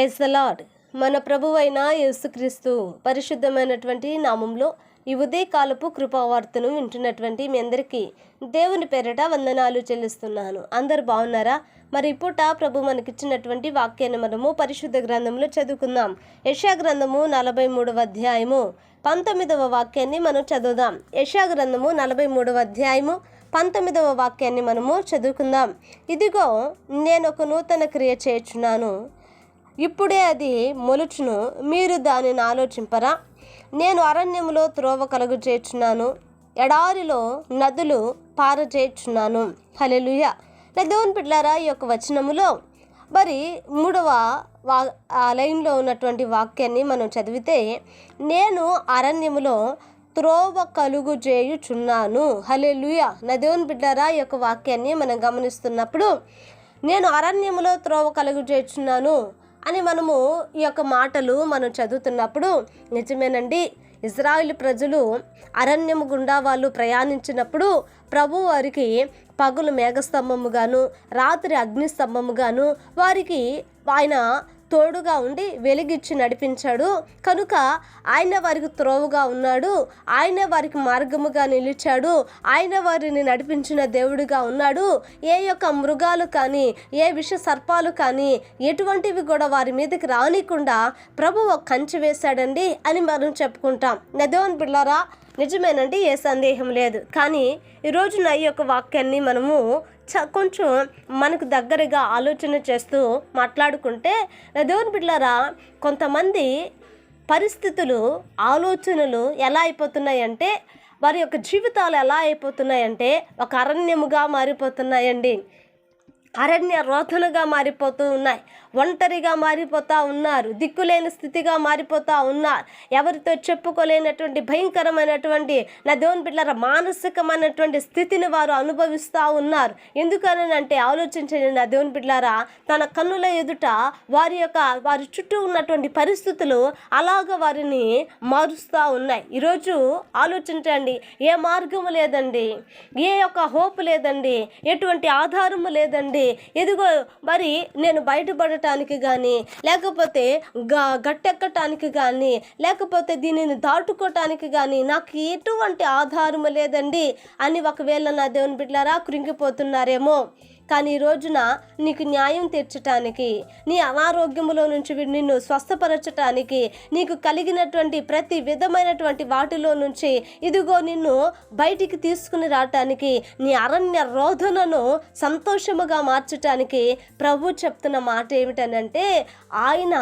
Praise the lord. మన ప్రభువైన యేసుక్రీస్తు పరిశుద్ధమైనటువంటి నామంలో ఈ ఉదయకాలపు కృపావార్తను వింటున్నటువంటి మీ అందరికీ దేవుని పేరిట వందనాలు చెల్లిస్తున్నాను. అందరు బాగున్నారా? మరి పూట ప్రభు మనకిచ్చినటువంటి వాక్యాన్ని మనము పరిశుద్ధ గ్రంథంలో చదువుకుందాం. యెషయా గ్రంథము 43వ అధ్యాయము 19వ వాక్యాన్ని మనం చదువుదాం. యెషయా గ్రంథము 43వ అధ్యాయము 19వ వాక్యాన్ని మనము చదువుకుందాం. ఇదిగో నేను ఒక నూతన క్రియ చేయుచున్నాను, ఇప్పుడే అది మొలుచును, మీరు దానిని ఆలోచింపరా? నేను అరణ్యములో త్రోవ కలుగు చేయుచున్నాను, ఎడారిలో నదులు పారచేయుచున్నాను. హల్లెలూయా. దేవుని బిడ్డలారా, ఈ యొక్క వచనములో మరి 3వ లైన్లో ఉన్నటువంటి వాక్యాన్ని మనం చదివితే, నేను అరణ్యములో త్రోవ కలుగు చేయుచున్నాను. హల్లెలూయా. దేవుని బిడ్డలారా, ఈ యొక్క వాక్యాన్ని మనం గమనిస్తున్నప్పుడు నేను అరణ్యములో త్రోవ కలుగు చేయుచున్నాను అని మనము ఈ యొక్క మాటలు మనం చదువుతున్నప్పుడు నిజమేనండి. ఇజ్రాయిల్ ప్రజలు అరణ్యము గుండా వాళ్ళు ప్రయాణించినప్పుడు ప్రభు వారికి పగులు మేఘస్తంభముగాను రాత్రి అగ్నిస్తంభముగాను వారికి ఆయన తోడుగా ఉండి వెలిగిచ్చి నడిపించాడు. కనుక ఆయన వారికి త్రోవగా ఉన్నాడు, ఆయన వారికి మార్గముగా నిలిచాడు, ఆయన వారిని నడిపించిన దేవుడిగా ఉన్నాడు. ఏ యొక్క మృగాలు కానీ ఏ విష సర్పాలు కానీ ఎటువంటివి కూడా వారి మీదకి రానికుండా ప్రభు ఒక కంచె వేశాడండి అని మనం చెప్పుకుంటాం. దేవుని బిడ్డలారా, నిజమేనండి, ఏ సందేహం లేదు. కానీ ఈరోజు నా ఈ యొక్క వాక్యాన్ని మనము కొంచెం మనకు దగ్గరగా ఆలోచన చేస్తూ మాట్లాడుకుంటే, దేవుని బిడ్డలారా, కొంతమంది పరిస్థితులు ఆలోచనలు ఎలా అయిపోతున్నాయంటే, వారి యొక్క జీవితాలు ఎలా అయిపోతున్నాయంటే ఒక అరణ్యముగా మారిపోతున్నాయండి. అరణ్య రోధనగా మారిపోతూ ఉన్నాయి, ఒంటరిగా మారిపోతూ ఉన్నారు, దిక్కులేని స్థితిగా మారిపోతూ ఉన్నారు, ఎవరితో చెప్పుకోలేనటువంటి భయంకరమైనటువంటి నా దేవుని బిడ్డలారా మానసికమైనటువంటి స్థితిని వారు అనుభవిస్తూ ఉన్నారు. ఎందుకనంటే ఆలోచించండి నా దేవుని బిడ్డలారా, తన కన్నుల ఎదుట వారి చుట్టూ ఉన్నటువంటి పరిస్థితులు అలాగ వారిని మారుస్తూ ఉన్నాయి. ఈరోజు ఆలోచించండి, ఏ మార్గము లేదండి, ఏ యొక్క హోప్ లేదండి, ఎటువంటి ఆధారము లేదండి. ఎదుగో మరి నేను బయటపడటానికి కానీ లేకపోతే గట్టెక్కటానికి కానీ లేకపోతే దీనిని దాటుకోవటానికి కానీ నాకు ఎటువంటి ఆధారము లేదండి అని ఒకవేళ నా దేవుని బిడ్డలారా కృంగిపోతున్నారేమో. కానీ ఈ రోజున నీకు న్యాయం తీర్చటానికి, నీ అనారోగ్యములో నుంచి నిన్ను స్వస్థపరచటానికి, నీకు కలిగినటువంటి ప్రతి విధమైనటువంటి వాటిలో నుంచి ఇదిగో నిన్ను బయటికి తీసుకుని రావటానికి, నీ అరణ్య రోధనను సంతోషముగా మార్చటానికి ప్రభు చెప్తున్న మాట ఏమిటనంటే, ఆయన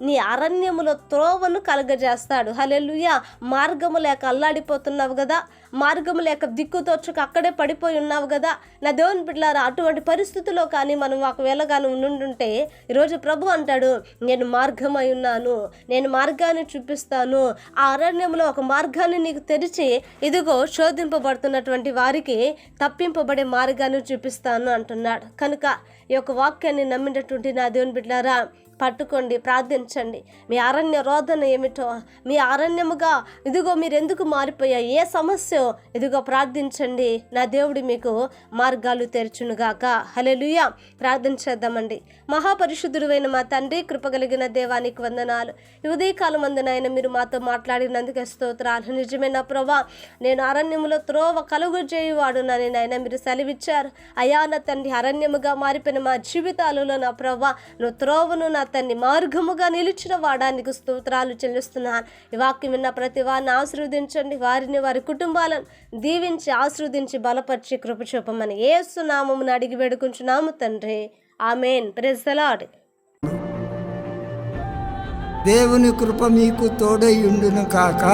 నీ అరణ్యములో త్రోవను కలగజేస్తాడు. హల్లెలూయా. మార్గము లేక అల్లాడిపోతున్నావు కదా, మార్గము లేక దిక్కుతోచుకు అక్కడే పడిపోయి ఉన్నావు కదా నా దేవుని బిడ్డలారా, అటువంటి పరిస్థితుల్లో కానీ మనం ఒకవేళ కానీ ఉండుంటే ఈరోజు ప్రభు అంటాడు, నేను మార్గమై ఉన్నాను, నేను మార్గాన్ని చూపిస్తాను, ఆ అరణ్యంలో ఒక మార్గాన్ని నీకు తెరిచి ఇదిగో శోధింపబడుతున్నటువంటి వారికి తప్పింపబడే మార్గాన్ని చూపిస్తాను అంటున్నాడు. కనుక ఈ యొక్క వాక్యాన్ని నమ్మినటువంటి నా దేవుని బిడ్డలారా, పట్టుకోండి, ప్రార్థించండి. మీ అరణ్య రోధన ఏమిటో, మీ అరణ్యముగా ఇదిగో మీరు ఎందుకు మారిపోయాయి, ఏ సమస్య ఇదిగో ప్రార్థించండి, నా దేవుడు మీకు మార్గాలు తెరచునుగాక. హల్లెలూయా. ప్రార్థన చేద్దామండి. మహాపరిశుద్ధుడైన మా తండ్రి, కృపగలిగిన దేవానికి వందనాలు. ఈ ఉదయకాలం అందునైనా మీరు మాతో మాట్లాడినందుకు స్తోత్రాలు. నిజమైన ప్రభా, నేను అరణ్యములో త్రోవ కలుగు చేయువాడు నాయన మీరు సెలవిచ్చారు. అయా నా తండ్రి, అరణ్యముగా మారిపోయిన మా జీవితాలలో నా ప్రభా, నువ్వు త్రోవను నా తండ్రి మార్గముగా నిలిచిన వాడానికి స్తోత్రాలు చెల్లిస్తున్నాను. ఈ వాక్యం విన్న ప్రతి వారిని ఆశీర్వదించండి, వారిని వారి కుటుంబాలను దీవించి ఆశీర్వదించి బలపరిచి కృప చూపమని యేసు నామమున అడిగి వేడుకుంటున్నాము తండ్రి. ఆమేన్. Praise the lord. దేవుని కృప మీకు తోడై ఉండును కాక.